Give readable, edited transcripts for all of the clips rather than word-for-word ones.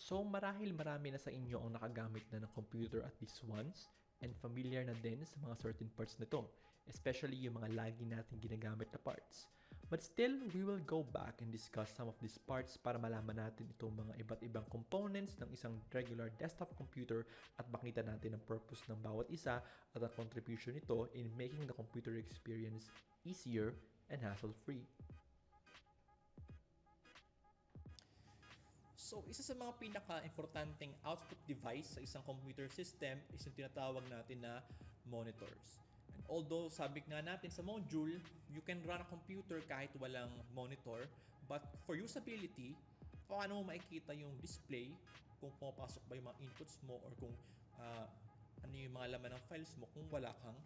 So marahil marami na sa inyo ang nakagamit na ng computer at least once and familiar na din sa mga certain parts nito, especially yung mga lagi natin ginagamit na parts. But still, we will go back and discuss some of these parts para malaman natin itong mga iba't ibang components ng isang regular desktop computer at makita natin ang purpose ng bawat isa at ang contribution nito in making the computer experience easier and hassle-free. So, isa sa mga pinaka-importanteng output device sa isang computer system is yung tinatawag natin na monitors. And although sabi nga natin sa module, you can run a computer kahit walang monitor, but for usability, paano mo makikita yung display, kung pumapasok ba yung mga inputs mo or kung ano yung mga laman ng files mo kung wala kang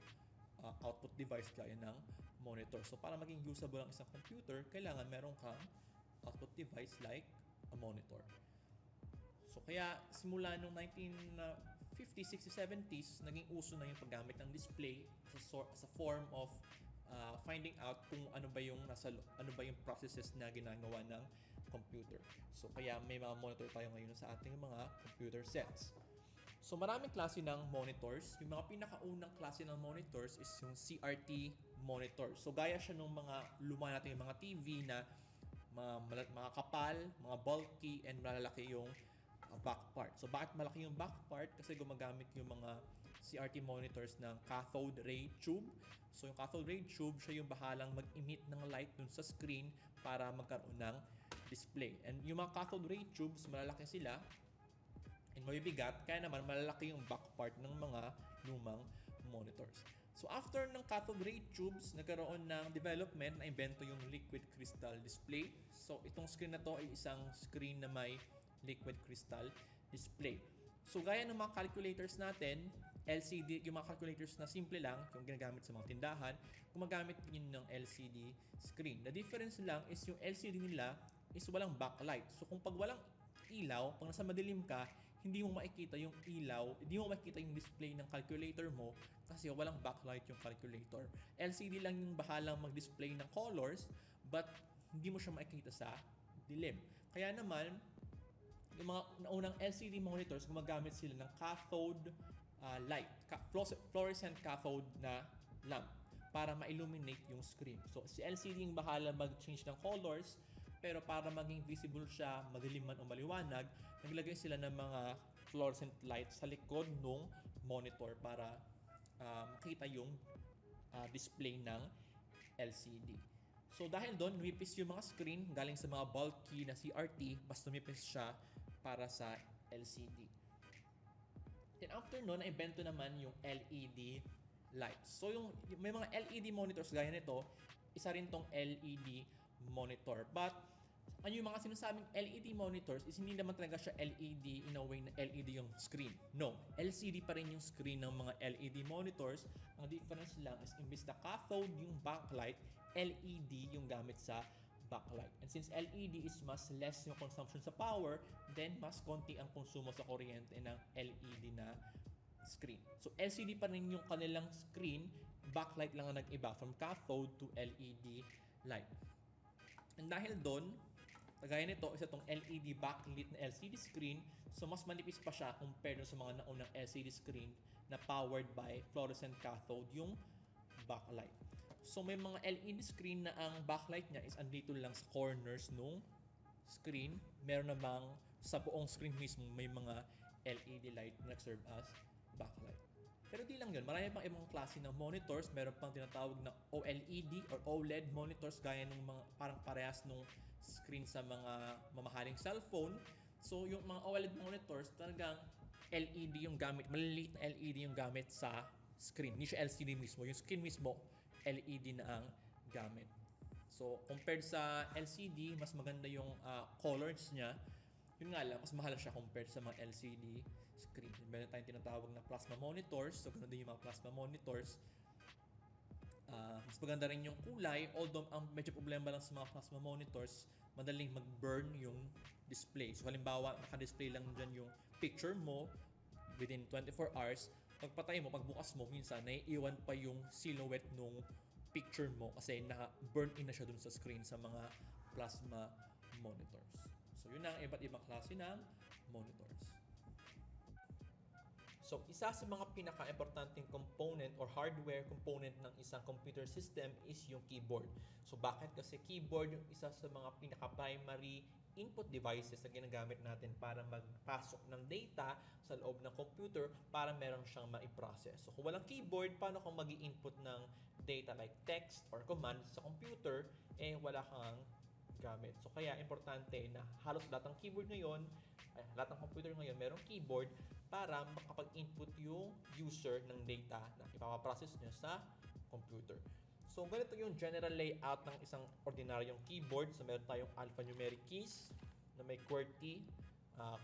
output device gaya ng monitor. So, para maging usable ang isang computer, kailangan meron kang output device like a monitor. So kaya simula noong 1950s, 60s, 70s, naging uso na yung paggamit ng display as a form of finding out kung ano ba yung processes na ginagawa ng computer. So kaya may mga monitor tayo ngayon sa ating mga computer sets. So maraming klase ng monitors. Yung mga pinakaunang klase ng monitors is yung CRT monitor. So gaya siya ng mga luma natin yung mga TV na mga kapal, mga bulky, and malalaki yung back part. So bakit malaki yung back part? Kasi gumagamit yung mga CRT monitors ng cathode ray tube. So yung cathode ray tube, siya yung bahalang mag-emit ng light dun sa screen para magkaroon ng display. And yung mga cathode ray tubes, malalaki sila and mabibigat, kaya naman malalaki yung back part ng mga lumang monitors. So after ng cathode ray tubes, nagkaroon ng development na invento yung liquid crystal display. So itong screen na to ay isang screen na may liquid crystal display. So gaya ng mga calculators natin, LCD, yung mga calculators na simple lang, yung ginagamit sa mga tindahan, gumagamit din ng LCD screen. The difference lang is yung LCD nila is walang backlight. So kung pag walang ilaw, pag nasa madilim ka, hindi mo makikita yung ilaw, hindi mo makikita yung display ng calculator mo kasi walang backlight yung calculator. LCD lang yung bahalang mag-display ng colors but hindi mo siya makikita sa dilim. Kaya naman, yung mga naunang LCD monitors, gumagamit sila ng cathode light, fluorescent cathode na lamp para ma-illuminate yung screen. So si LCD yung bahala mag-change ng colors, pero para maging visible siya, madilim man o maliwanag, naglagay sila ng mga fluorescent light sa likod ng monitor para makita yung display ng LCD. So dahil doon, lumipis yung mga screen galing sa mga bulky na CRT, mas lumipis siya para sa LCD. Then after noon, na-invento naman yung LED lights. So may mga LED monitors gaya nito, isa rin tong LED monitor. But ano yung mga sinasabing LED monitors is hindi naman talaga siya LED in a way na LED yung screen. No, LCD pa rin yung screen ng mga LED monitors. Ang difference lang is imbis na cathode yung backlight, LED yung gamit sa backlight. And since LED is mas less yung consumption sa power, then mas konti ang konsumo sa kuryente ng LED na screen. So LCD pa rin yung kanilang screen, backlight lang ang nag-iba from cathode to LED light. And dahil doon, kagaya nito, isa itong LED backlit na LCD screen, so mas manipis pa siya compared sa mga naunang LCD screen na powered by fluorescent cathode yung backlight. So may mga LED screen na ang backlight niya is andito lang sa corners nung screen. Meron namang sa buong screen mismo may mga LED light na nag-serve as backlight. Pero di lang yun, marami pang ibang klase ng monitors. Meron pang tinatawag na OLED or OLED monitors gaya ng mga parang parehas nung screen sa mga mamahaling cellphone. So yung mga OLED monitors talagang LED yung gamit, maliliit na LED yung gamit sa screen. Hindi siya LCD mismo, yung screen mismo LED na ang gamit. So compared sa LCD, mas maganda yung colors niya. Yun nga lang, mas mahal siya compared sa mga LCD screen. Meron tayong tinatawag na plasma monitors. So, ganoon din yung mga plasma monitors. Mas maganda rin yung kulay. Although, ang medyo problema lang sa mga plasma monitors, madaling mag-burn yung display. So, halimbawa, naka-display lang dyan yung picture mo within 24 hours. Pagpatay mo, pagbukas mo, minsan, naiiwan pa yung silhouette nung picture mo kasi naka-burn in na siya dun sa screen sa mga plasma monitors. So yun ang iba't ibang klase ng monitors. So, isa sa mga pinaka-importanting component or hardware component ng isang computer system is yung keyboard. So, bakit? Kasi keyboard yung isa sa mga pinaka-primary input devices na ginagamit natin para magpasok ng data sa loob ng computer para meron siyang ma-process. So, kung walang keyboard, paano kung mag-i-input ng data like text or commands sa computer, wala kang gamit. So, kaya importante na halos lahat ng keyboard ngayon, lahat ng computer ngayon, merong keyboard para makapag-input yung user ng data na ipapaprocess nyo sa computer. So, ganito yung general layout ng isang ordinaryong keyboard. So, meron tayong alphanumeric keys na may QWERTY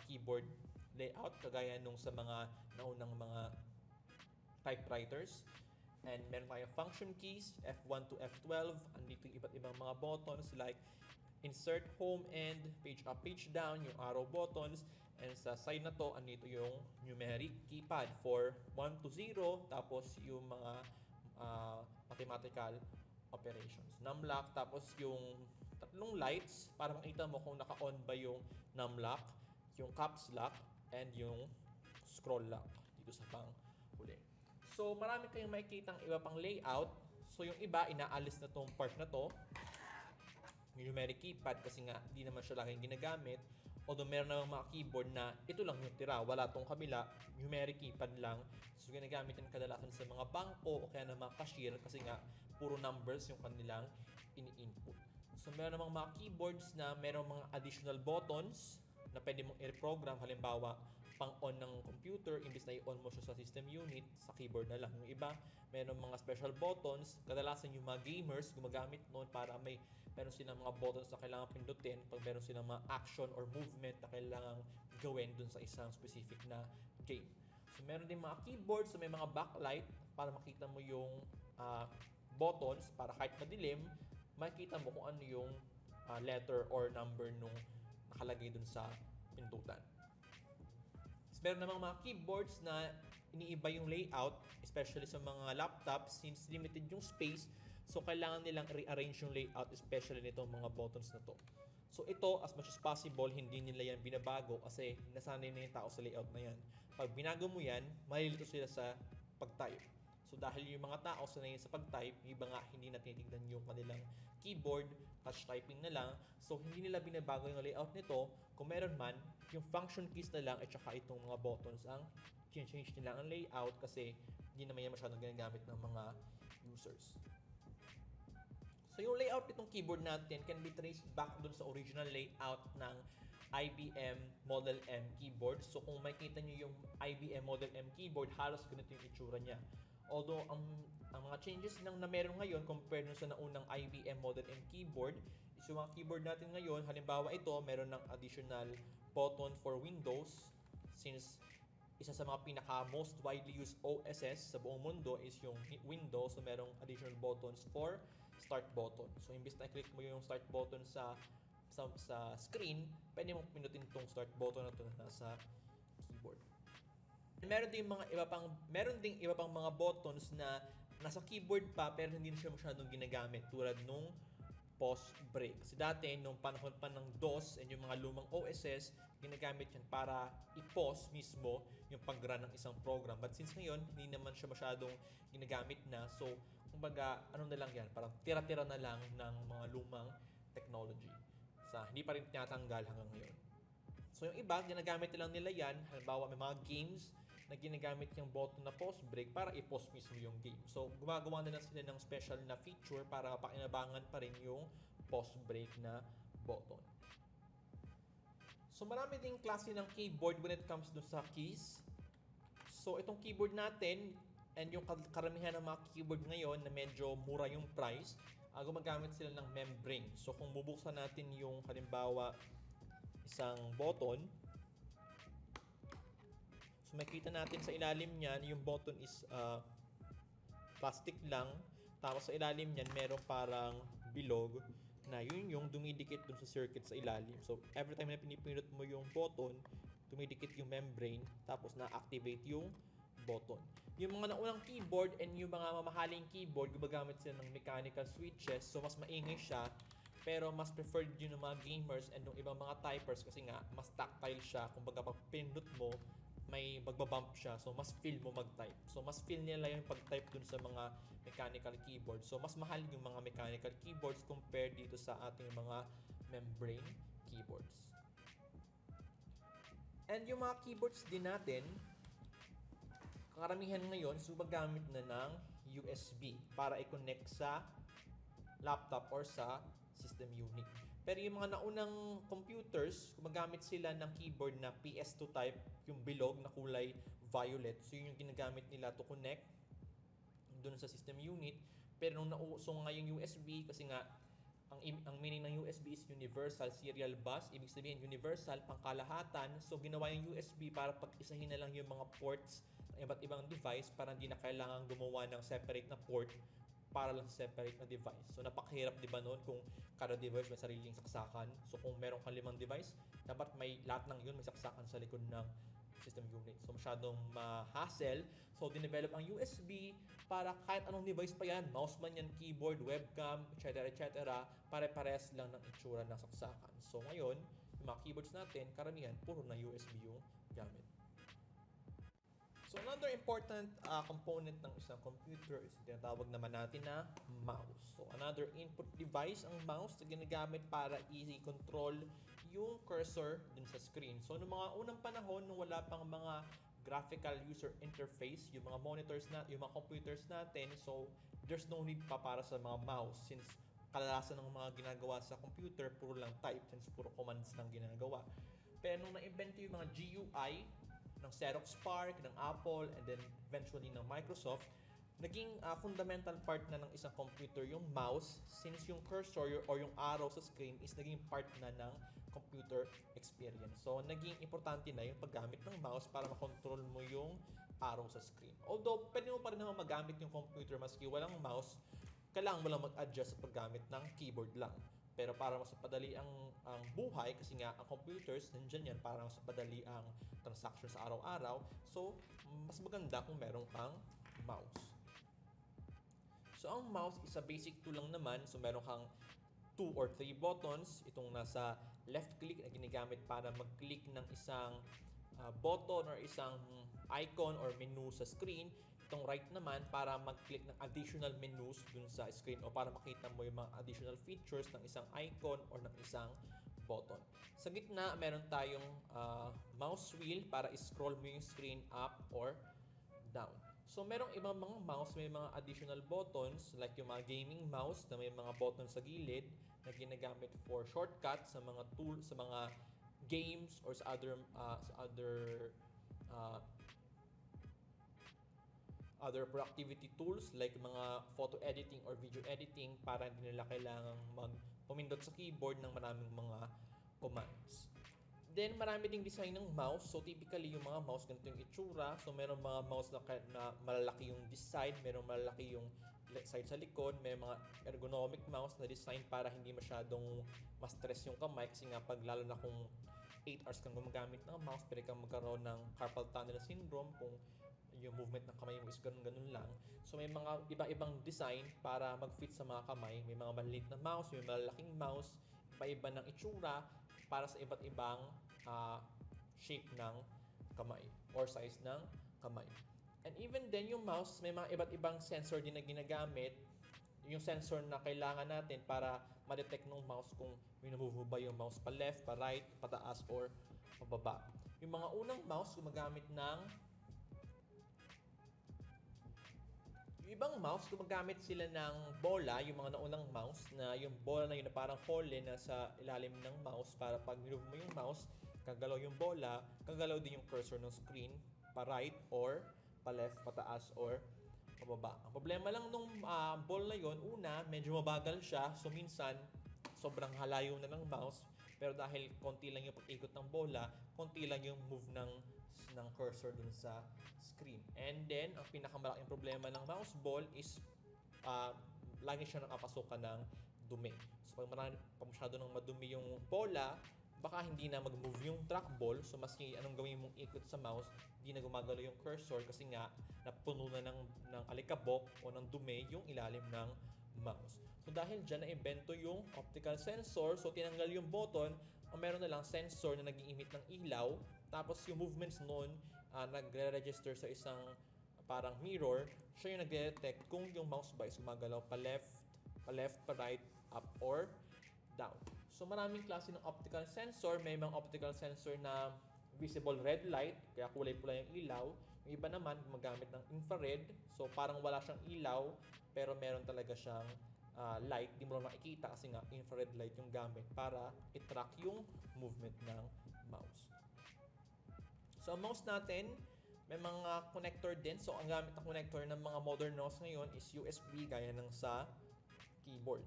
keyboard layout, kagaya nung sa mga naunang mga typewriters. And meron tayong function keys, F1 to F12. Andito yung iba't ibang mga buttons like insert, home, and page up, page down, yung arrow buttons. And sa side na to, andito yung numeric keypad for 1 to 0, tapos yung mga mathematical operations. Numlock, tapos yung tatlong lights para makita mo kung naka-on ba yung numlock, yung caps lock, and yung scroll lock dito sa pang huli. So, marami kayong makikita ang iba pang layout. So, yung iba, inaalis na tong part na to, yung numeric keypad, kasi nga, hindi naman siya laging ginagamit. Although meron namang mga keyboard na ito lang yung tira, wala tong kabila, numeric keypad lang. So ginagamit yan kadalasan sa mga bangko o kaya ng mga cashier kasi nga puro numbers yung kanilang ini-input. So meron namang mga keyboards na meron mga additional buttons na pwede mong i-program. Halimbawa, pang-on ng computer, imbis na i-on mo siya sa system unit, sa keyboard na lang. Yung iba, meron mga special buttons. Kadalasan yung mga gamers gumagamit noon para meron silang mga buttons na kailangan pindutin pag meron silang mga action or movement na kailangan gawin dun sa isang specific na game. So, meron din mga keyboards na may mga backlight para makita mo yung buttons para kahit madilim, makikita mo kung ano yung letter or number nung nakalagay dun sa pindutan. So, meron namang mga keyboards na iniiba yung layout, especially sa mga laptops since limited yung space. So, kailangan nilang rearrange yung layout, especially nitong mga buttons na to. So, ito, as much as possible, hindi nila yan binabago kasi nasanay na yung tao sa layout na yan. Pag binago mo yan, malilito sila sa pag-type. So, dahil yung mga tao sanay sa pag-type, yung iba nga hindi na tinitignan yung kanilang keyboard, touch typing na lang. So, hindi nila binabago yung layout nito. Kung meron man, yung function keys na lang at saka itong mga buttons ang change nila ang layout kasi hindi naman yan masyadong ginagamit ng mga users. So, yung layout nitong keyboard natin can be traced back dun sa original layout ng IBM Model M keyboard. So, kung makikita nyo yung IBM Model M keyboard, halos ganito yung itsura niya. Although, ang mga changes na meron ngayon compared sa naunang IBM Model M keyboard is yung mga keyboard natin ngayon, halimbawa ito, meron ng additional button for Windows since isa sa mga pinaka most widely used OSs sa buong mundo is yung Windows. So, merong additional buttons for start button. So, imbis na i-click mo yung start button sa screen, pwede mong pinutin itong start button na ito na nasa keyboard. Meron ding iba pang mga buttons na nasa keyboard pa pero hindi na siya masyadong ginagamit tulad nung pause break. Kasi dati, nung panahon pa ng DOS and yung mga lumang OSs, ginagamit yan para i-pause mismo yung pag-run ng isang program. But since ngayon, hindi naman siya masyadong ginagamit na. So, kumbaga, ano na lang yan, parang tira-tira na lang ng mga lumang technology. Hindi pa rin tinatanggal hanggang ngayon. So, yung iba, ginagamit lang nila yan. Halimbawa, may mga games na ginagamit yung button na pause break para i-pause mismo yung game. So, gumagawa na lang sila ng special na feature para pakinabangan pa rin yung pause break na button. So, marami ding klase ng keyboard when it comes dun sa keys. So, itong keyboard natin, and yung karamihan ng mga keyboard ngayon na medyo mura yung price, gumagamit sila ng membrane. So, kung bubuksan natin yung halimbawa isang button, so makita natin sa ilalim niyan, yung button is plastic lang. Tapos sa ilalim niyan, meron parang bilog na yun yung dumidikit dun sa circuit sa ilalim. So, every time na pinipindot mo yung button, dumidikit yung membrane, tapos na-activate yung button. Yung mga naunang keyboard and yung mga mamahaling keyboard, gumagamit sila ng mechanical switches. So, mas maingay siya Pero mas preferred yun ng mga gamers and ng ibang mga typers kasi nga mas tactile siya. Kumbaga pag pinindot mo, may magbabump siya. So mas feel mo mag-type. So mas feel nila yung pag-type dun sa mga mechanical keyboard. So mas mahal yung mga mechanical keyboards compared dito sa ating mga membrane keyboards. And yung mga keyboards din natin, karamihan ngayon gumagamit na ng USB para i-connect sa laptop or sa system unit. Pero yung mga naunang computers, gumagamit sila ng keyboard na PS2 type, yung bilog na kulay violet. So yun yung ginagamit nila to connect dun sa system unit. Pero nung nauso nga yung USB, kasi nga ang meaning ng USB is Universal Serial Bus. Ibig sabihin universal, pangkalahatan. So ginawa yung USB para pag-isahin na lang yung mga ports ng iba't ibang device para hindi na kailangan gumawa ng separate na port para lang sa separate na device. So napakahirap, di ba, noon kung kada device may sariling saksakan. So kung meron kang 5 device, dapat may lahat ng yun may saksakan sa likod ng system unit. So masyadong ma-hassle. So dinevelop ang USB para kahit anong device pa yan, mouse man yan, keyboard, webcam, etc. Pare-pares lang ng itsura ng saksakan. So ngayon, yung mga keyboards natin, karamihan, puro na USB yung gamit. So another important component ng isang computer is tinatawag naman natin na mouse. So another input device ang mouse na ginagamit para easy control yung cursor dun sa screen. So noong mga unang panahon, nung wala pang mga graphical user interface, yung mga monitors na, yung mga computers natin, so there's no need pa para sa mga mouse since kadalasan ng mga ginagawa sa computer puro lang type since puro commands lang ginagawa. Pero nung na-invento yung mga GUI ng Xerox PARC, ng Apple, and then eventually ng Microsoft, naging fundamental part na ng isang computer yung mouse since yung cursor or yung arrow sa screen is naging part na ng computer experience. So, naging importante na yung paggamit ng mouse para makontrol mo yung arrow sa screen. Although, pwede mo pa rin naman magamit yung computer maski walang mouse, kailangan mo lang mag-adjust sa paggamit ng keyboard lang. Pero para mas padali ang buhay, kasi nga ang computers, nandiyan yan para mas padali ang transaction sa araw-araw. So, mas maganda kung meron kang mouse. So, ang mouse is a basic tool lang naman. So, meron kang 2 or 3 buttons. Itong nasa left click na ginagamit para mag-click ng isang button or isang icon or menu sa screen. Itong right naman para mag-click ng additional menus dun sa screen o para makita mo yung mga additional features ng isang icon or ng isang button. Sa gitna, meron tayong mouse wheel para i-scroll mo yung screen up or down. So, merong ibang mga mouse, may mga additional buttons like yung mga gaming mouse na may mga buttons sa gilid na ginagamit for shortcuts sa mga tools, sa mga games or sa other productivity tools like mga photo editing or video editing para hindi nila kailangang pumindot sa keyboard ng maraming mga commands. Then, marami ding design ng mouse. So, typically, yung mga mouse, ganito yung itsura. So, meron mga mouse na malalaki yung this side, meron malalaki yung side sa likod, may mga ergonomic mouse na design para hindi masyadong ma-stress yung kamay kasi nga pag lalo na kung 8 hours kang gumagamit ng mouse, pwede kang magkaroon ng carpal tunnel syndrome kung yung movement ng kamay mo is ganun-ganun lang. So, may mga iba-ibang design para mag-fit sa mga kamay. May mga maliit na mouse, may malalaking mouse, iba-iba ng itsura para sa iba't ibang shape ng kamay or size ng kamay. And even then, yung mouse, may mga iba't ibang sensor din na ginagamit. Yung sensor na kailangan natin para ma-detect ng mouse kung minumove ba yung mouse pa left, pa right, pataas, or pababa. Yung mga unang mouse, gumagamit ng yung ibang mouse, gumagamit sila ng bola, yung mga naunang mouse, na yung bola na yun na parang hole na sa ilalim ng mouse para pag minove mo yung mouse, kagalaw yung bola, kagalaw din yung cursor ng screen, pa right or pa left, pataas or pababa. Ang problema lang nung ball na yun, una, medyo mabagal siya, so minsan, sobrang halayo na ng mouse, pero dahil konti lang yung pag-ikot ng bola, konti lang yung move ng cursor dun sa screen. And then, ang pinakamalaking problema ng mouse ball is lagi siya nakapasukan ng dumi. So, pag masyado nang madumi yung bola, baka hindi na mag-move yung trackball. So, maski anong gawin mong ikot sa mouse, hindi na gumagalaw yung cursor kasi nga napuno na ng alikabok o ng dumi yung ilalim ng mouse. So dahil dyan na-invento yung optical sensor, so tinanggal yung button, ang meron na lang sensor na nag-i-emit ng ilaw, tapos yung movements nun, nagre-register sa isang parang mirror, siya yung nagre-detect kung yung mouse ba is gumagalaw pa left, pa right, up or down. So maraming klase ng optical sensor, may mga optical sensor na visible red light, kaya kulay-pula yung ilaw. Yung iba naman gumagamit ng infrared, so parang wala siyang ilaw, pero meron talaga siyang light, di mo lang makikita kasi nga infrared light yung gamit para i-track yung movement ng mouse. So ang mouse natin, may mga connector din. So ang gamit ng connector ng mga modern mouse ngayon is USB gaya ng sa keyboard.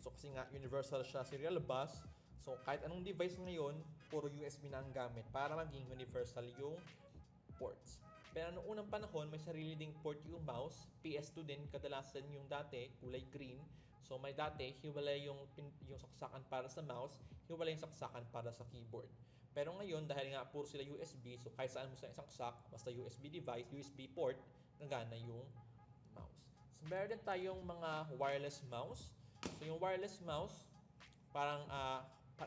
So kasi nga universal siya, serial bus. So kahit anong device ngayon, puro USB na ang gamit para maging universal yung ports. Pero noong unang panahon, may sarili ding port yung mouse. PS2 din, kadalasan yung dati, kulay green. So may dati, hiwalay yung saksakan para sa mouse, hiwalay yung saksakan para sa keyboard. Pero ngayon, dahil nga puro sila USB, so kahit saan mo sila isaksak, basta USB device, USB port, nagana yung mouse. So meron din tayong mga wireless mouse. So yung wireless mouse, parang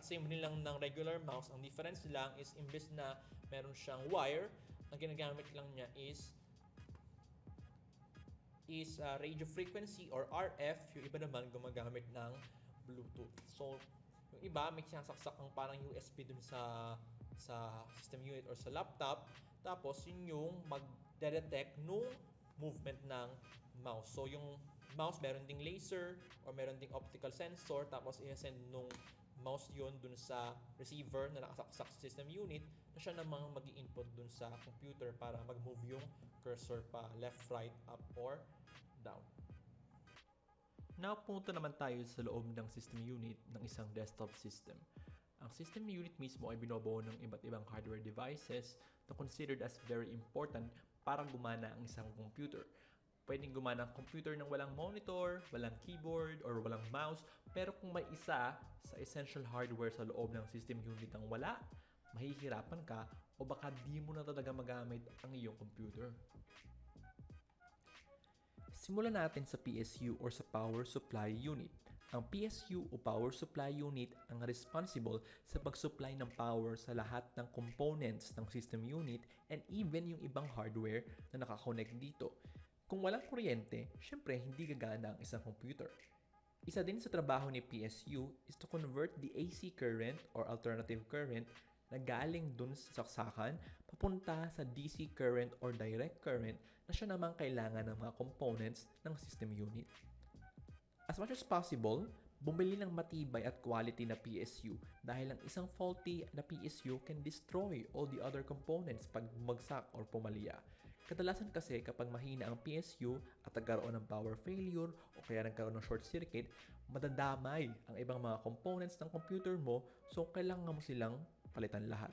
same rin lang ng regular mouse. Ang difference lang is imbes na meron siyang wire, ang ginagamit lang niya is radio frequency or RF. Yung iba naman gumagamit ng Bluetooth. So yung iba may sinasaksak ang parang USB dun sa system unit or sa laptop, tapos yun yung mag-detect nung movement ng mouse. So yung mouse meron ding laser or meron ding optical sensor, tapos i-send nung mouse yun dun sa receiver na nakasaksak sa system unit, na siya namang mag-i-input dun sa computer para mag-move yung cursor pa left, right, up, or down. Now, punta naman tayo sa loob ng system unit ng isang desktop system. Ang system unit mismo ay binobuo ng iba't ibang hardware devices na considered as very important para gumana ang isang computer. Pwedeng gumana ang computer ng walang monitor, walang keyboard, or walang mouse, pero kung may isa sa essential hardware sa loob ng system unit ang wala, mahihirapan ka o baka di mo na talaga magamit ang iyong computer. Simulan natin sa PSU or sa Power Supply Unit. Ang PSU o Power Supply Unit ang responsible sa pag-supply ng power sa lahat ng components ng system unit and even yung ibang hardware na nakakonect dito. Kung walang kuryente, syempre hindi gagana ang isang computer. Isa din sa trabaho ni PSU is to convert the AC current or alternative current na galing dun sa saksakan papunta sa DC current or direct current na siya naman kailangan ng mga components ng system unit. As much as possible, bumili ng matibay at quality na PSU dahil ang isang faulty na PSU can destroy all the other components pag bumagsak or pumalya. Kadalasan kasi kapag mahina ang PSU at nagkaroon ng power failure o kaya nagkaroon ng short circuit, madadamay ang ibang mga components ng computer mo, so kailangan mo silang palitan lahat.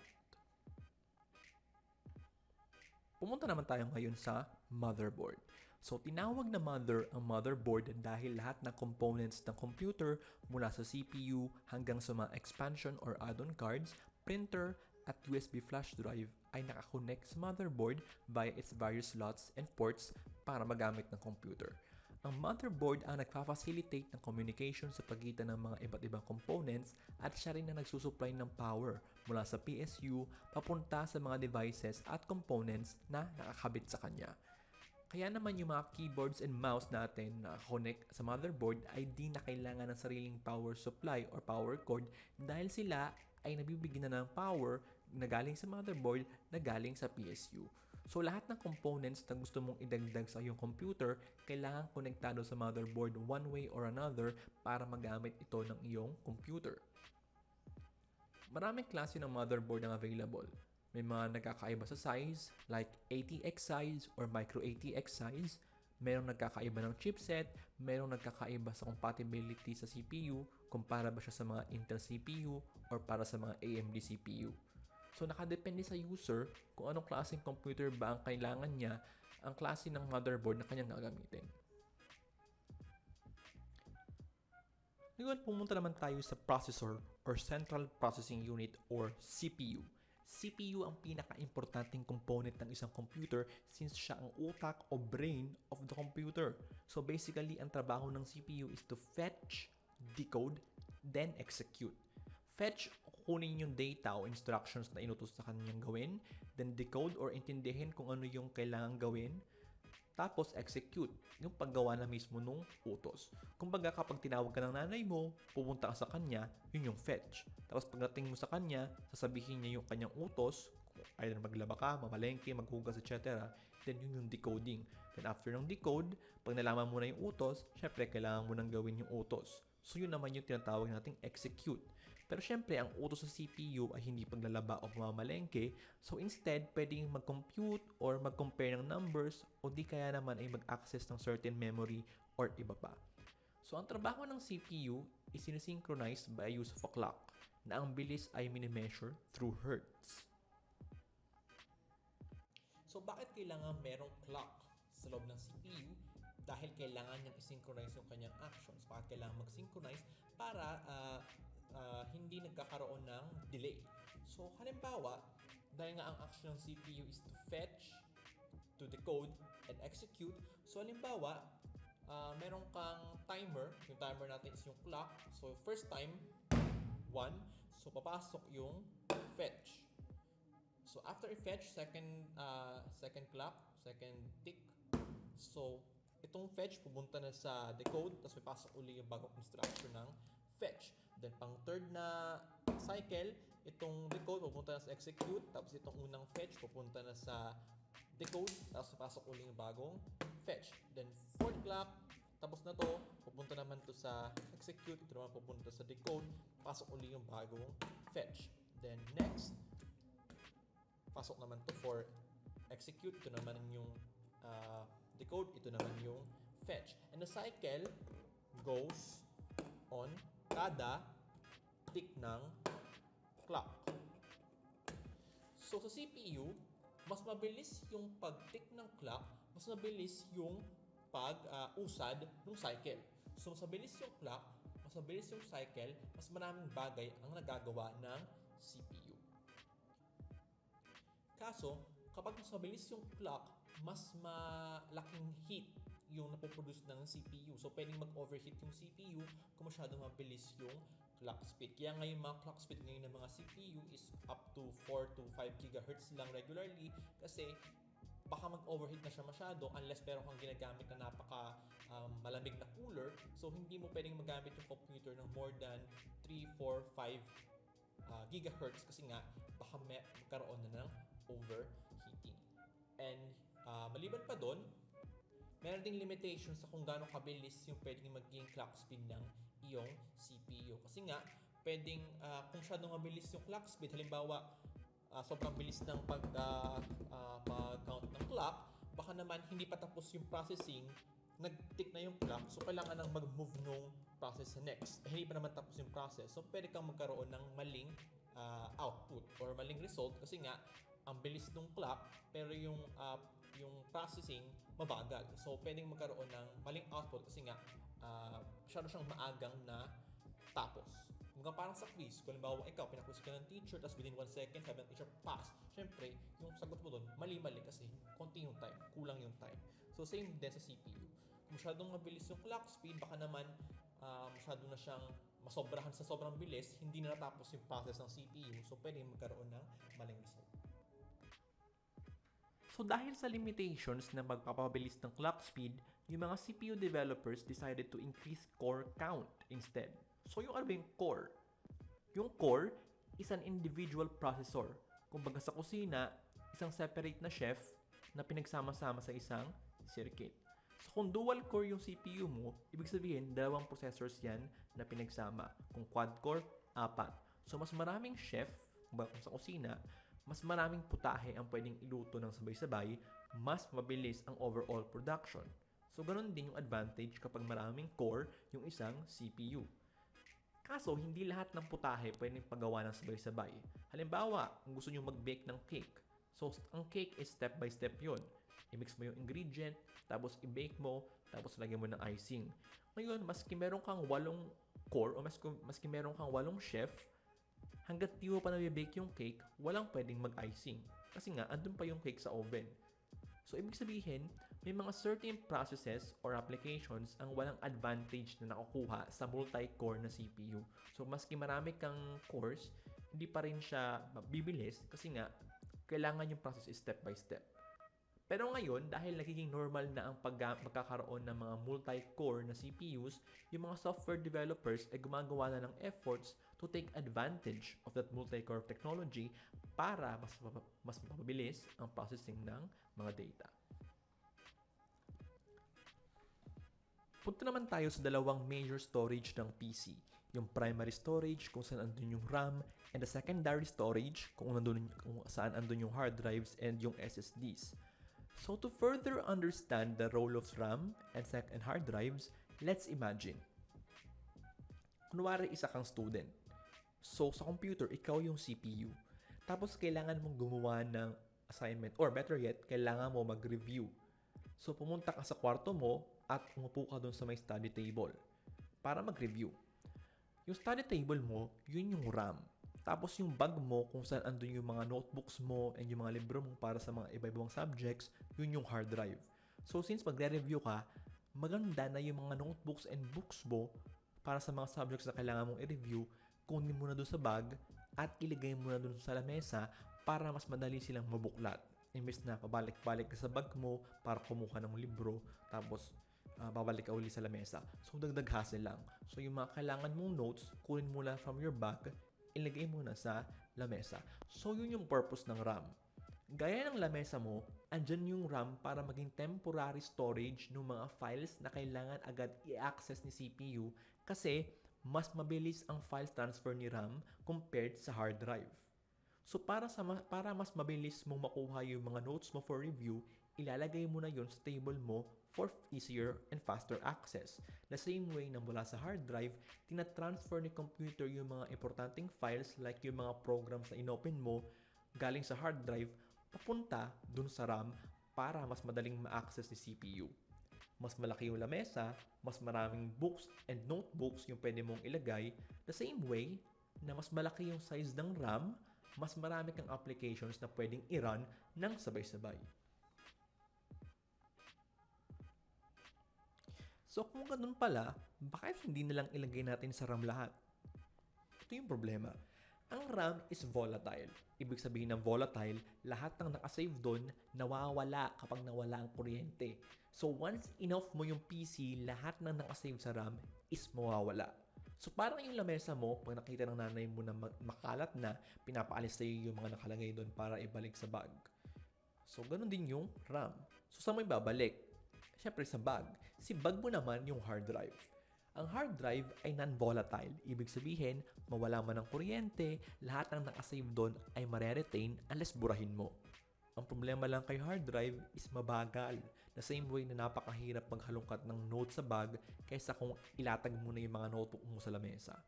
Pumunta naman tayo ngayon sa motherboard. So tinawag na mother ang motherboard dahil lahat ng components ng computer mula sa CPU hanggang sa mga expansion or add-on cards, printer, at USB flash drive ay nakakonect sa motherboard via its various slots and ports para magamit ng computer. Ang motherboard ang nagfa-facilitate ng communication sa pagitan ng mga iba't ibang components at siya rin na nagsusupply ng power mula sa PSU papunta sa mga devices at components na nakakabit sa kanya. Kaya naman yung mga keyboards and mouse natin na connect sa motherboard ay di na kailangan ng sariling power supply or power cord dahil sila ay nabibigyan na ng power na galing sa motherboard na galing sa PSU. So lahat ng components na gusto mong idagdag sa iyong computer, kailangan konektado sa motherboard one way or another para magamit ito ng iyong computer. Maraming klase ng motherboard ang available. May mga nagkakaiba sa size like ATX size or micro ATX size. Merong nagkakaiba ng chipset, merong nagkakaiba sa compatibility sa CPU kung para ba siya sa mga Intel CPU or para sa mga AMD CPU. So nakadepende sa user kung anong klaseng computer ba ang kailangan niya, ang klase ng motherboard na kanyang gagamitin. Ngayon pumunta naman tayo sa processor or Central Processing Unit or CPU. CPU ang pinaka-importanting component ng isang computer since siya ang utak o brain of the computer. So basically, ang trabaho ng CPU is to fetch, decode, then execute. Fetch, kunin yung data o instructions na inutos sa kanyang gawin, then decode or intindihin kung ano yung kailangang gawin, tapos execute, yung paggawa na mismo nung utos. Kumbaga kapag tinawag ka ng nanay mo, pupunta ka sa kanya, yun yung fetch. Tapos pagdating mo sa kanya, sasabihin niya yung kanyang utos, either maglaba ka, mamalengke, maghugas, etc. Then yun yung decoding. Then after ng decode, pag nalaman mo na yung utos, syempre kailangan mo nang gawin yung utos. So yun naman yung tinatawag nating execute. Pero syempre, ang utos sa CPU ay hindi paglalaba o pamamalengke. So instead, pwedeng mag-compute or mag-compare ng numbers o di kaya naman ay mag-access ng certain memory or iba pa. So ang trabaho ng CPU is sinsynchronize by use of a clock na ang bilis ay minimeasure through hertz. So bakit kailangan merong clock sa loob ng CPU? Dahil kailangan niyang i-synchronize yung kanyang actions. Bakit kailangan mag-synchronize? Para hindi nagkakaroon ng delay. So halimbawa, dahil nga ang action ng CPU is to fetch, to decode, and execute. So halimbawa, meron kang timer. Yung timer natin is yung clock. So first time, 1. So papasok yung fetch. So after i-fetch, second clock, second tick. So itong fetch pupunta na sa decode, tapos may pasok uli yung bagong instruction ng fetch. Then pang third na cycle, itong decode pupunta na sa execute, tapos itong unang fetch pupunta na sa decode, tapos pasok uli yung bagong fetch. Then fourth clock, tapos na to, pupunta naman to sa execute, ito naman pupunta sa decode, pasok uli yung bagong fetch. Then next, pasok naman to for execute, ito naman yung decode, ito naman yung fetch. And the cycle goes on kada tick ng clock. So sa CPU, mas mabilis yung pag-tick ng clock, mas mabilis yung pag-usad ng cycle. So mas mabilis yung clock, mas mabilis yung cycle, mas maraming bagay ang nagagawa ng CPU. Kaso, kapag mas mabilis yung clock, mas malaking heat yung napoproduce ng CPU. So, pwedeng mag-overheat yung CPU kung masyadong mabilis yung clock speed. Kaya ngayon mga clock speed ngayon ng mga CPU is up to 4 to 5 GHz lang regularly kasi baka mag-overheat na siya masyado unless meron kang ginagamit na napaka malamig na cooler. So, hindi mo pwedeng magamit yung computer ng more than 3, 4, 5 GHz kasi nga baka magkaroon na ng overheating. And maliban pa doon, meron ding limitations sa kung gaano kabilis yung pwedeng maging clock speed ng iyong CPU. Kasi nga, pwedeng kung masyadong mabilis yung clock speed, halimbawa, sobrang bilis ng pag-count ng clock, baka naman hindi pa tapos yung processing, nag-tick na yung clock, so kailangan nang mag-move nung process sa next. Hindi pa naman tapos yung process, so pwede kang magkaroon ng maling output or maling result kasi nga, ang bilis ng clock, pero yung processing mabagal. So, pwedeng magkaroon ng maling output kasi nga masyado siyang maagang na tapos. Hanggang parang sa quiz, kung halimbawa ikaw, pinaquiz ka ng teacher, tapos within 1 second, sabi ng teacher, pass. Siyempre, yung sagot mo doon, mali-mali kasi konti yung time, kulang yung time. So, same din sa CPU. Kung masyadong mabilis yung clock speed, baka naman masyado na siyang masobrahan sa sobrang bilis, hindi na natapos yung process ng CPU. So, pwedeng magkaroon ng maling result. So dahil sa limitations na magpapabilis ng clock speed, yung mga CPU developers decided to increase core count instead. So yung ano ba yung core? Yung core is an individual processor. Kumbaga sa kusina, isang separate na chef na pinagsama-sama sa isang circuit. So kung dual core yung CPU mo, ibig sabihin dalawang processors yan na pinagsama. Kung quad core, 4. So mas maraming chef, kung sa kusina, mas maraming putahe ang pwedeng iluto ng sabay-sabay, mas mabilis ang overall production. So, ganun din yung advantage kapag maraming core yung isang CPU. Kaso, hindi lahat ng putahe pwedeng paggawa ng sabay-sabay. Halimbawa, kung gusto nyo mag-bake ng cake. So, ang cake is step by step yun. I-mix mo yung ingredient, tapos i-bake mo, tapos lagyan mo ng icing. Ngayon, maski meron kang 8 core o maski meron kang 8 chef, Hanggat di mo pa nabibake yung cake, walang pwedeng mag-icing. Kasi nga, andun pa yung cake sa oven. So, ibig sabihin, may mga certain processes or applications ang walang advantage na nakukuha sa multi-core na CPU. So, maski marami kang cores, hindi pa rin siya bibilis kasi nga, kailangan yung process is step by step. Pero ngayon, dahil nagiging normal na ang magkakaroon ng mga multi-core na CPUs, yung mga software developers ay gumagawa na ng efforts to take advantage of that multi-core technology para mas mapabilis ang processing ng mga data. Punta naman tayo sa dalawang major storage ng PC. Yung primary storage kung saan andun yung RAM, and the secondary storage kung saan andun yung hard drives and yung SSDs. So to further understand the role of RAM and hard drives, let's imagine. Kunwari isa kang student. So sa computer, ikaw yung CPU. Tapos kailangan mong gumawa ng assignment or better yet, kailangan mo mag-review. So pumunta ka sa kwarto mo at umupo ka doon sa may study table para mag-review. Yung study table mo, yun yung RAM. Tapos yung bag mo kung saan andun yung mga notebooks mo and yung mga libro mo para sa mga iba-ibang subjects, yun yung hard drive. So since magre-review ka, maganda na yung mga notebooks and books mo para sa mga subjects na kailangan mong i-review, kunin mo na doon sa bag at ilagay mo na doon sa lamesa para mas madali silang mabuklat. Imbes na pabalik-balik ka sa bag mo para kumuha ng libro, tapos babalik ka uli sa lamesa. So dagdag hassle lang. So yung mga kailangan mong notes, kunin mo lang from your bag, ilagay mo na sa lamesa. So, yun yung purpose ng RAM. Gaya ng lamesa mo, andyan yung RAM para maging temporary storage ng mga files na kailangan agad i-access ni CPU kasi mas mabilis ang files transfer ni RAM compared sa hard drive. So, para mas mabilis mong makuha yung mga notes mo for review, ilalagay mo na yun sa table mo for easier and faster access. The same way na mula sa hard drive, tina-transfer ni computer yung mga importanteng files like yung mga programs na inopen mo galing sa hard drive papunta dun sa RAM para mas madaling ma-access ni CPU. Mas malaki yung lamesa, mas maraming books and notebooks yung pwede mong ilagay. The same way na mas malaki yung size ng RAM, mas marami kang applications na pwedeng i-run ng sabay-sabay. So kung ganun pala, bakit hindi nalang ilagay natin sa RAM lahat? Ito yung problema. Ang RAM is volatile. Ibig sabihin ng volatile, lahat ng nakasave doon nawawala kapag nawala ang kuryente. So once in-off mo yung PC, lahat ng nakasave sa RAM is mawawala. So parang yung lamesa mo, pag nakita ng nanay mo na makalat na, pinapaalis sa'yo yung mga nakalagay doon para ibalik sa bag. So ganun din yung RAM. So saan mo ibabalik? Siyempre sa bag. Si bag mo naman yung hard drive. Ang hard drive ay non-volatile. Ibig sabihin, mawala man ng kuryente, lahat ng nakasave doon ay mare-retain unless burahin mo. Ang problema lang kay hard drive is mabagal. The same way na napakahirap maghalongkat ng note sa bag kaysa kung ilatag mo na yung mga notebook mo sa lamesa.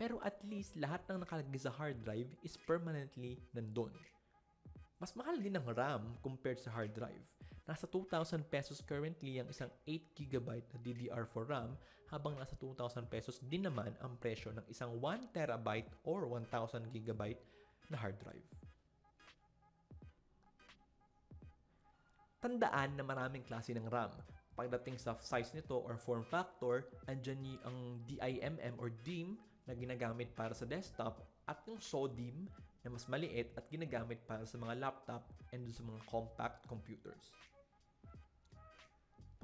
Pero at least lahat ng nakalagay sa hard drive is permanently nandun. Mas mahal din ang RAM compared sa hard drive. Nasa 2,000 pesos currently ang isang 8GB na DDR4 RAM habang nasa 2,000 pesos din naman ang presyo ng isang 1TB or 1,000GB na hard drive. Tandaan na maraming klase ng RAM. Pagdating sa size nito or form factor, andyan ang DIMM or DIMM na ginagamit para sa desktop at yung SODIMM na mas maliit at ginagamit para sa mga laptop and sa mga compact computers.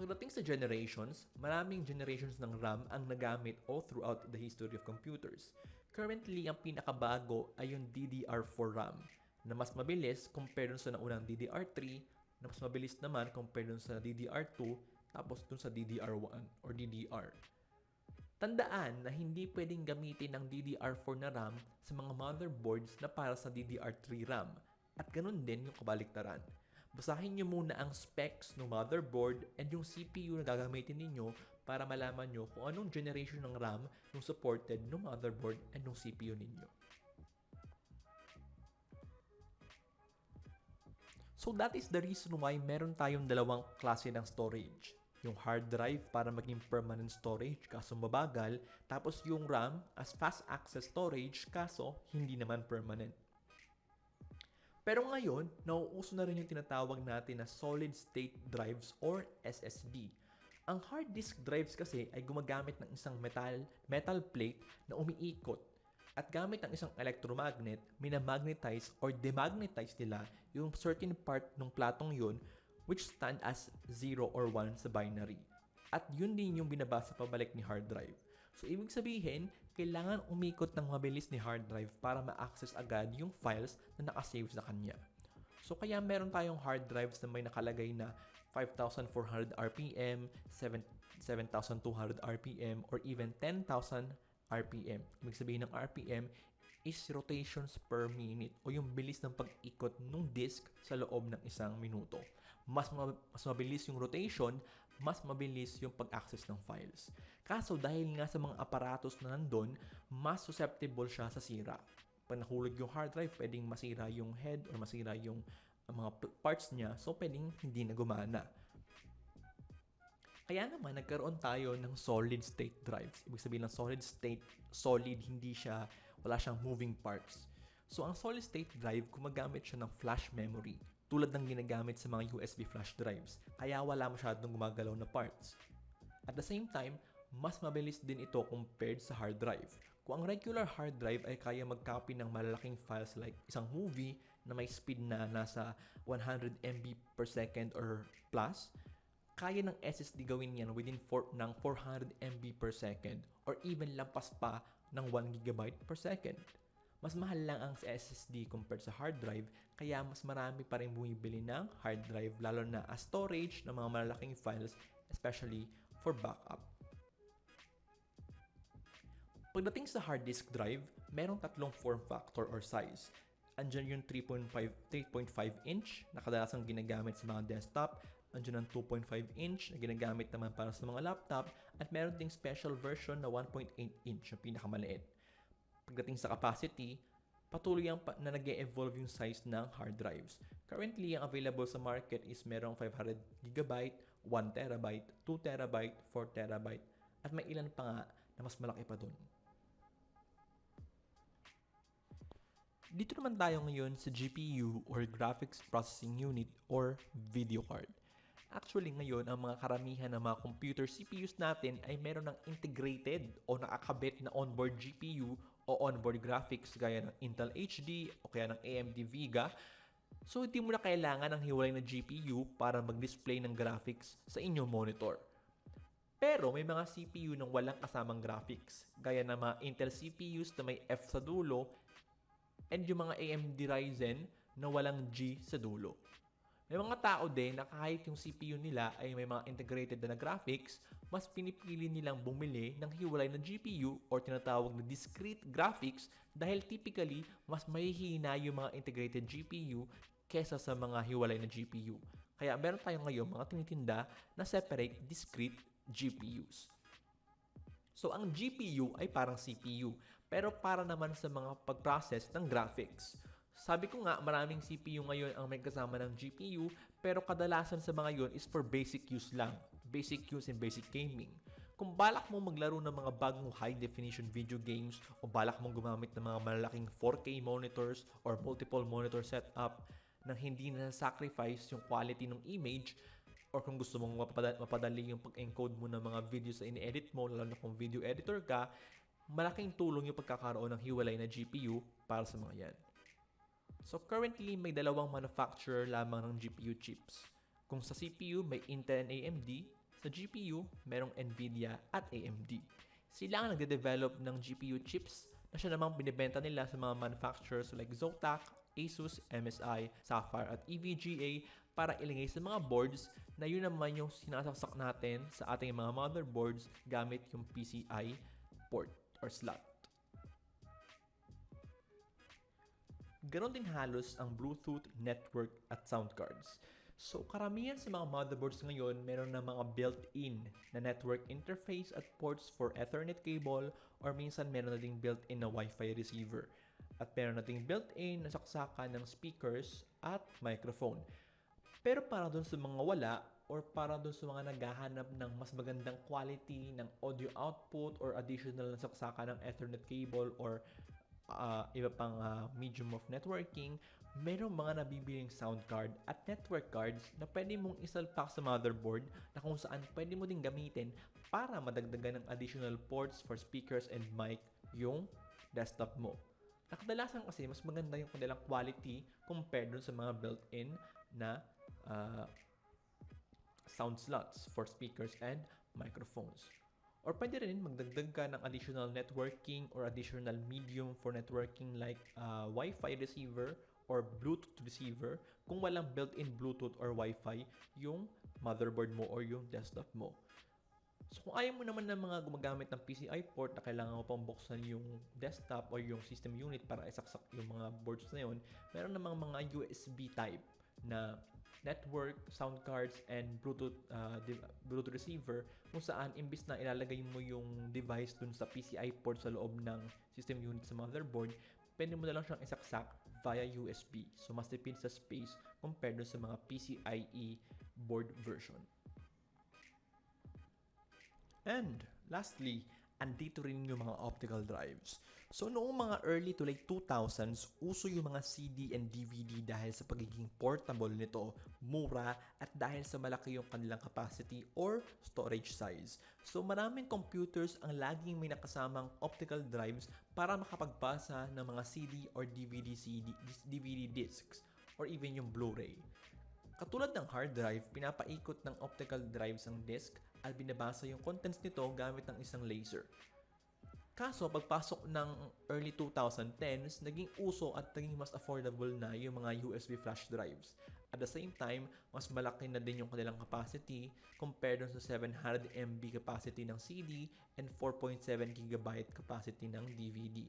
Pagdating sa generations, maraming generations ng RAM ang nagamit all throughout the history of computers. Currently, ang pinakabago ay yung DDR4 RAM na mas mabilis compared sa naunang DDR3, na mas mabilis naman compared sa DDR2, tapos dun sa DDR1 or DDR. Tandaan na hindi pwedeng gamitin ang DDR4 na RAM sa mga motherboards na para sa DDR3 RAM at ganun din yung kabaliktaran. Basahin nyo muna ang specs ng motherboard and yung CPU na gagamitin ninyo para malaman nyo kung anong generation ng RAM yung supported ng motherboard and ng CPU ninyo. So that is the reason why meron tayong dalawang klase ng storage. Yung hard drive para maging permanent storage kaso mabagal, tapos yung RAM as fast access storage kaso hindi naman permanent. Pero ngayon, nauuso na rin yung tinatawag natin na solid state drives or SSD. Ang hard disk drives kasi ay gumagamit ng isang metal plate na umiikot at gamit ang isang electromagnet, minamagnetize or demagnetize nila yung certain part ng platong yun which stand as 0 or 1 sa binary. At yun din yung binabasa pabalik ni hard drive. So, ibig sabihin, kailangan umikot ng mabilis ni hard drive para ma-access agad yung files na nakasave sa kanya. So, kaya meron tayong hard drives na may nakalagay na 5,400 RPM, 7,200 RPM, or even 10,000 RPM. Ibig sabihin ng RPM is rotations per minute o yung bilis ng pag-ikot ng disk sa loob ng isang minuto. Mas mabilis yung rotation, mas mabilis yung pag-access ng files. Kaso dahil nga sa mga aparatos na nandun, mas susceptible siya sa sira. Pag nahulog yung hard drive, pwedeng masira yung head or masira yung mga parts niya, so pwedeng hindi na gumana. Kaya naman, nagkaroon tayo ng solid state drives. Ibig sabihin ng solid state, solid, wala siyang moving parts. So, ang solid state drive, gumagamit siya ng flash memory, tulad ng ginagamit sa mga USB flash drives, kaya wala masyadong gumagalaw na parts. At the same time, mas mabilis din ito compared sa hard drive. Kung ang regular hard drive ay kaya mag-copy ng malalaking files like isang movie na may speed na nasa 100 MB per second or plus, kaya ng SSD gawin yan within 400 MB per second or even lampas pa ng 1 GB per second. Mas mahal lang ang SSD compared sa hard drive, kaya mas marami pa rin bumibili ng hard drive lalo na as storage ng mga malalaking files, especially for backup. Pagdating sa hard disk drive, merong tatlong form factor or size. Andiyan yung 3.5 inch na kadalasang ginagamit sa mga desktop, andiyan ang 2.5 inch na ginagamit naman para sa mga laptop, at meron ding special version na 1.8 inch yung pinakamaliit. Pagdating sa capacity, patuloy na nag-e-evolve yung size ng hard drives. Currently, ang available sa market is merong 500 GB, 1 TB, 2 TB, 4 TB, at may ilan pa nga na mas malaki pa dun. Dito naman tayo ngayon sa GPU or Graphics Processing Unit or video card. Actually, ngayon, ang mga karamihan ng mga computer CPUs natin ay meron ng integrated o nakakabit na onboard GPU o onboard graphics gaya ng Intel HD o kaya ng AMD Vega. So, hindi mo na kailangan ng hiwalay na GPU para mag-display ng graphics sa inyong monitor. Pero may mga CPU nang walang kasamang graphics, gaya ng mga Intel CPUs na may F sa dulo and yung mga AMD Ryzen na walang G sa dulo. May mga tao din na kahit yung CPU nila ay may mga integrated na graphics, mas pinipili nilang bumili ng hiwalay na GPU or tinatawag na discrete graphics dahil typically mas mahihina yung mga integrated GPU kesa sa mga hiwalay na GPU. Kaya meron tayo ngayon mga tinitinda na separate discrete GPUs. So ang GPU ay parang CPU, pero para naman sa mga pag-process ng graphics. Sabi ko nga, maraming CPU ngayon ang may kasama ng GPU, pero kadalasan sa mga yon is for basic use lang. Basic use and basic gaming. Kung balak mong maglaro ng mga bagong high-definition video games o balak mong gumamit ng mga malalaking 4K monitors or multiple monitor setup nang hindi na sacrifice yung quality ng image, or kung gusto mong mapadali yung pag-encode mo ng mga videos na ini-edit mo, lalo na kung video editor ka, malaking tulong yung pagkakaroon ng hiwalay na GPU para sa mga yan. So currently, may dalawang manufacturer lamang ng GPU chips. Kung sa CPU, may Intel and AMD. Sa GPU, merong Nvidia at AMD. Sila ang nagde-develop ng GPU chips na siya namang binibenta nila sa mga manufacturers like Zotac, ASUS, MSI, Sapphire at EVGA para ilagay sa mga boards na yun naman yung sinasaksak natin sa ating mga motherboards gamit yung PCI port or slot. Ganon din halos ang Bluetooth, network at sound cards. So karamihan sa mga motherboards ngayon meron na mga built-in na network interface at ports for Ethernet cable, or minsan meron na ding built-in na Wi-Fi receiver. At meron na ding built-in na saksakan ng speakers at microphone. Pero para dun sa mga wala, or para doon sa mga naghahanap ng mas magandang quality ng audio output or additional na saksakan ng Ethernet cable or iba pang medium of networking, merong mga nabibiling sound card at network cards na pwede mong isalpak sa motherboard na kung saan pwede mo din gamitin para madagdagan ng additional ports for speakers and mic yung desktop mo. Kadalasan kasi mas maganda yung kanilang quality compared dun sa mga built-in na sound slots for speakers and microphones. Or pwede rin magdagdag ka ng additional networking or additional medium for networking like Wi-Fi receiver or Bluetooth receiver kung walang built-in Bluetooth or Wi-Fi yung motherboard mo or yung desktop mo. So kung ayaw mo naman ng mga gumagamit ng PCI port na kailangan mo pang buksan yung desktop or yung system unit para isaksak yung mga boards na yun, meron namang mga USB type na network, sound cards, and Bluetooth receiver kung saan imbis na ilalagay mo yung device dun sa PCI port sa loob ng system unit sa motherboard, pwede mo na lang siyang isaksak via USB. So mas tipid sa space compared dun sa mga PCIe board version. And lastly, andito rin yung mga optical drives. So noong mga early to late 2000s, uso yung mga CD and DVD dahil sa pagiging portable nito, mura, at dahil sa malaki yung kanilang capacity or storage size. So maraming computers ang laging may nakasamang optical drives para makapagpasa ng mga CD or DVD discs or even yung Blu-ray. Katulad ng hard drive, pinapaikot ng optical drives ang disk at binabasa yung contents nito gamit ng isang laser. Kaso, pagpasok ng early 2010s, naging uso at naging mas affordable na yung mga USB flash drives. At the same time, mas malaki na din yung kanilang capacity compared sa 700 MB capacity ng CD and 4.7 GB capacity ng DVD.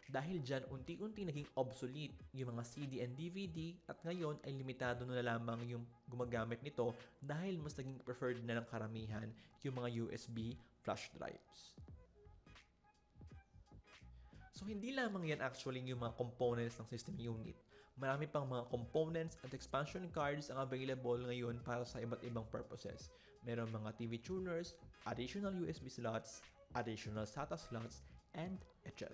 Dahil dyan, unti-unti naging obsolete yung mga CD and DVD at ngayon ay limitado na lamang yung gumagamit nito dahil mas naging preferred na ng karamihan yung mga USB flash drives. So hindi lamang yan actually yung mga components ng system unit. Marami pang mga components at expansion cards ang available ngayon para sa iba't ibang purposes. Merong mga TV tuners, additional USB slots, additional SATA slots, and etc.